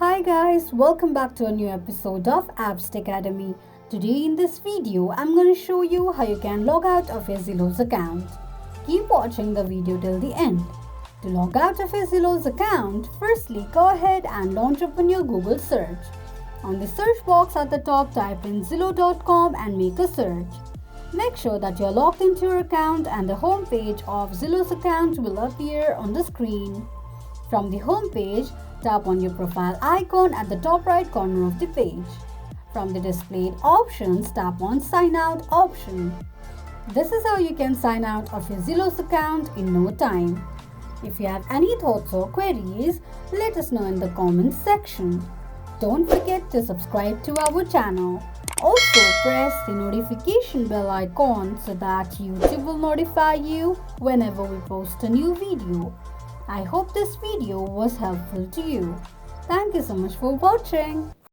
Hi guys, welcome back to a new episode of Apps Academy. Today in this video, I'm going to show you how you can log out of your Zillow's account. Keep watching the video till the end. To log out of your Zillow's account, firstly go ahead and launch open your Google search. On the search box at the top, type in Zillow.com and make a search. Make sure that you're logged into your account and the home page of Zillow's account will appear on the screen. From the home page, tap on your profile icon at the top right corner of the page. From the displayed options, tap on Sign Out option. This is how you can sign out of your Zillow's account in no time. If you have any thoughts or queries, let us know in the comments section. Don't forget to subscribe to our channel. Also, press the notification bell icon so that YouTube will notify you whenever we post a new video. I hope this video was helpful to you. Thank you so much for watching.